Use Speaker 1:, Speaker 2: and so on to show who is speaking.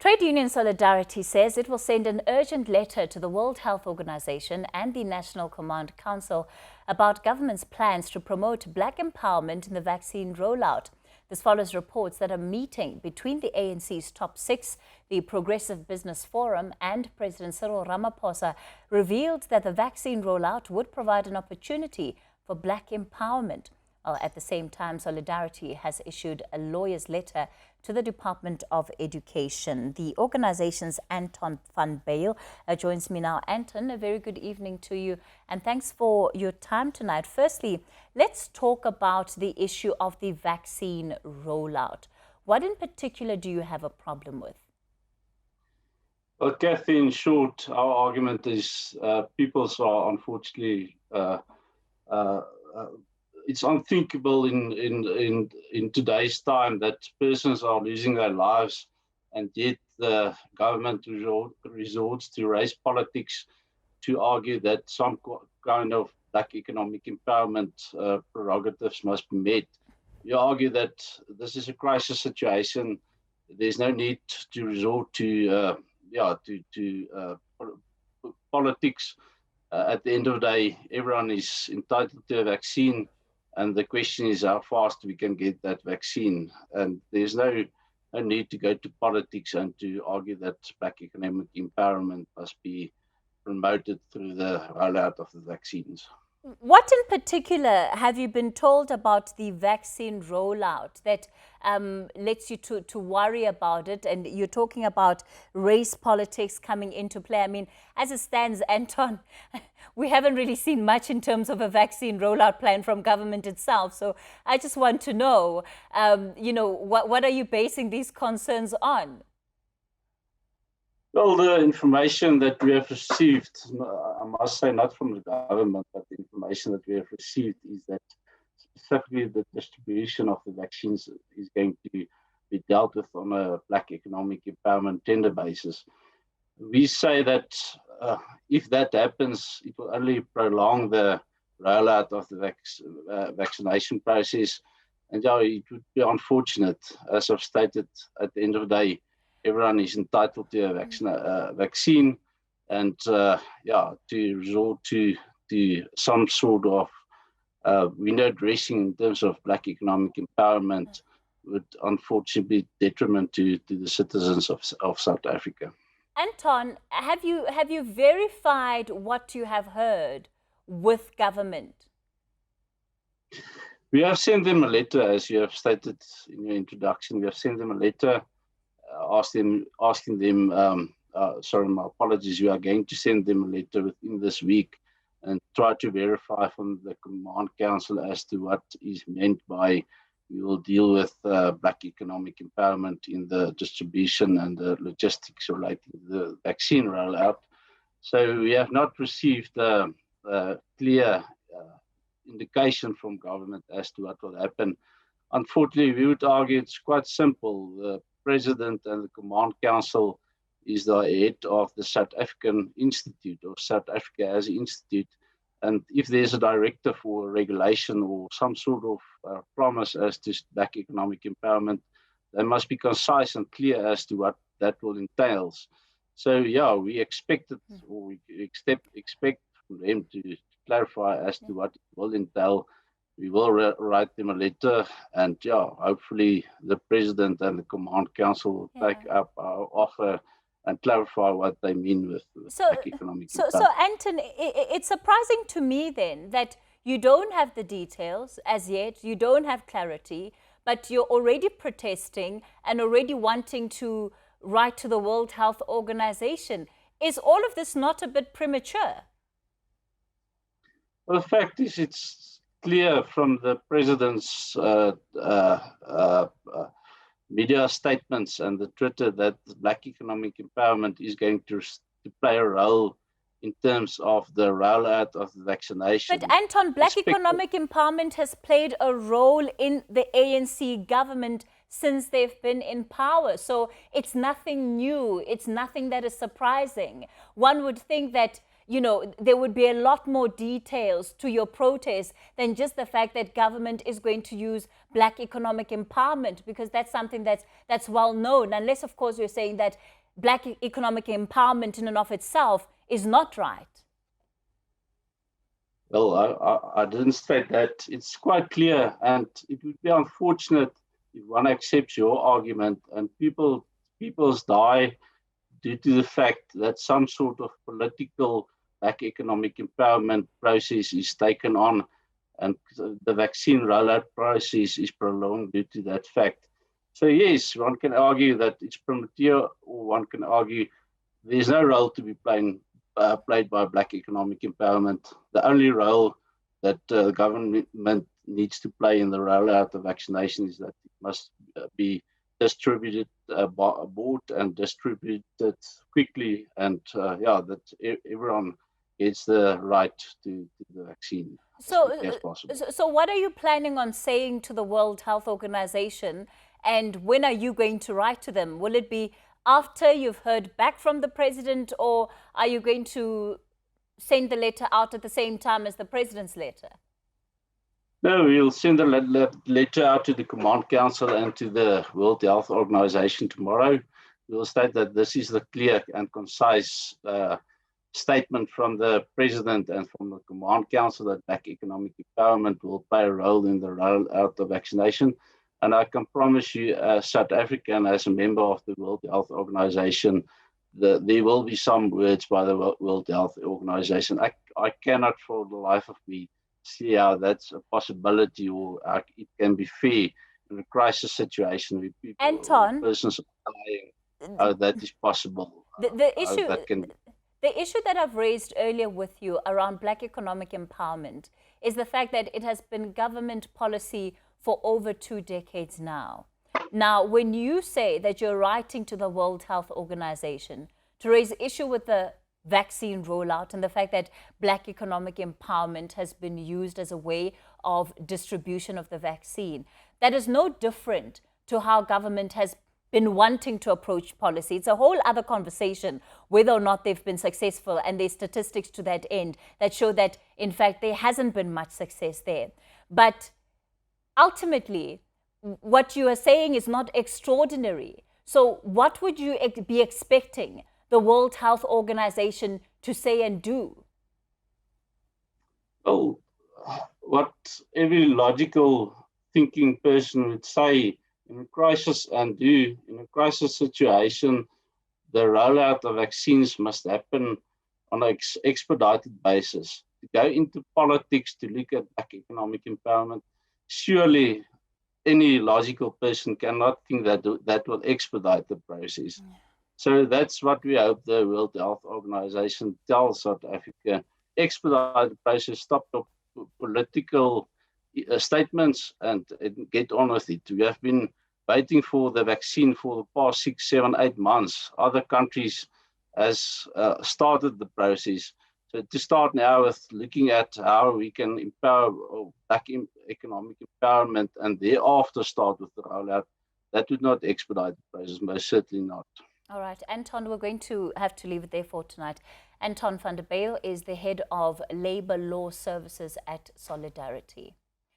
Speaker 1: Trade Union Solidarity says it will send an urgent letter to the World Health Organization and the National Command Council about government's plans to promote black empowerment in the vaccine rollout. This follows reports that a meeting between the ANC's top six, the Progressive Business Forum, and President Cyril Ramaphosa revealed that the vaccine rollout would provide an opportunity for black empowerment. Well, at the same time, Solidarity has issued a lawyer's letter to the Department of Education. The organization's Anton van Baal joins me now. Anton, a very good evening to you, and thanks for your time tonight. Firstly, let's talk about the issue of the vaccine rollout. What in particular do you have a problem with?
Speaker 2: Well, Kathy, in short, our argument is people are unfortunately it's unthinkable in today's time that persons are losing their lives, and yet the government resorts to race politics to argue that some kind of black economic empowerment prerogatives must be met. You argue that this is a crisis situation. There's no need to resort to politics. At the end of the day, everyone is entitled to a vaccine. And the question is how fast we can get that vaccine. And there's no need to go to politics and to argue that black economic empowerment must be promoted through the rollout of the vaccines.
Speaker 1: What in particular have you been told about the vaccine rollout that lets you to worry about it? And you're talking about race politics coming into play. I mean, as it stands, Anton, we haven't really seen much in terms of a vaccine rollout plan from government itself. So I just want to know, what are you basing these concerns on?
Speaker 2: Well, the information that we have received, I must say not from the government, but the information that we have received is that specifically the distribution of the vaccines is going to be dealt with on a black economic empowerment tender basis. We say that if that happens, it will only prolong the rollout of the vaccination process. And it would be unfortunate, as I've stated, at the end of the day, everyone is entitled to a vaccine, and to resort to some sort of window dressing in terms of black economic empowerment would unfortunately be detriment to the citizens of South Africa.
Speaker 1: Anton, have you verified what you have heard with government?
Speaker 2: We have sent them a letter, as you have stated in your introduction. We have sent them a letter. Asking them, sorry, my apologies, we are going to send them a letter within this week and try to verify from the Command Council as to what is meant by we will deal with black economic empowerment in the distribution and the logistics relating to the vaccine rollout. So we have not received a clear indication from government as to what will happen. Unfortunately, we would argue it's quite simple. The President and the Command Council is the head of the South African Institute, or South Africa as an institute. And if there's a directive or regulation or some sort of promise as to black economic empowerment, they must be concise and clear as to what that will entail. So, we expect or we expect from them to clarify as to what it will entail. We will write them a letter, and hopefully the President and the Command Council will take up our offer and clarify what they mean with black economic empowerment.
Speaker 1: So Anton, it's surprising to me then that you don't have the details as yet, you don't have clarity, but you're already protesting and already wanting to write to the World Health Organization. Is all of this not a bit premature?
Speaker 2: Well, the fact is, it's clear from the President's media statements and the Twitter that black economic empowerment is going to play a role in terms of the rollout of the vaccination.
Speaker 1: But Anton, black economic empowerment has played a role in the ANC government since they've been in power. So it's nothing new. It's nothing that is surprising. One would think that there would be a lot more details to your protest than just the fact that government is going to use black economic empowerment, because that's something that's well known, unless, of course, you're saying that black economic empowerment in and of itself is not right.
Speaker 2: Well, I didn't state that. It's quite clear, and it would be unfortunate if one accepts your argument and people's die due to the fact that some sort of political black economic empowerment process is taken on, and the vaccine rollout process is prolonged due to that fact. So yes, one can argue that it's premature, or one can argue there's no role to be played by black economic empowerment. The only role that the government needs to play in the rollout of vaccination is that it must be distributed, bought and distributed quickly, and that everyone gets the right to the vaccine as quickly as possible.
Speaker 1: So what are you planning on saying to the World Health Organization, and when are you going to write to them? Will it be after you've heard back from the president, or are you going to send the letter out at the same time as the president's letter?
Speaker 2: No, we'll send a letter out to the Command Council and to the World Health Organization tomorrow. We'll state that this is the clear and concise statement from the president and from the Command Council that black economic empowerment will play a role in the rollout of vaccination. And I can promise you, as South African, as a member of the World Health Organization, there will be some words by the World Health Organization. I cannot for the life of me see how that's a possibility, or it can be fair in a crisis situation with people,
Speaker 1: Anton,
Speaker 2: persons dying, how that is possible.
Speaker 1: The issue that I've raised earlier with you around black economic empowerment is the fact that it has been government policy for over 2 decades now. Now, when you say that you're writing to the World Health Organization to raise issue with the vaccine rollout and the fact that black economic empowerment has been used as a way of distribution of the vaccine, that is no different to how government has been wanting to approach policy. It's a whole other conversation whether or not they've been successful, and there's statistics to that end that show that, in fact, there hasn't been much success there. But ultimately, what you are saying is not extraordinary. So what would you be expecting the World Health Organization to say and do?
Speaker 2: Well, what every logical thinking person would say in a crisis and do in a crisis situation, the rollout of vaccines must happen on an expedited basis. To go into politics to look at black economic empowerment, surely any logical person cannot think that that will expedite the process. Yeah. So that's what we hope the World Health Organization tells South Africa: expedite the process, stop the political statements, and get on with it. We have been waiting for the vaccine for the past 6, 7, 8 months. Other countries has started the process. So to start now with looking at how we can empower black economic empowerment and thereafter start with the rollout, that would not expedite the process, most certainly not.
Speaker 1: All right, Anton, we're going to have to leave it there for tonight. Anton van der Bijl is the head of Labour Law Services at Solidarity.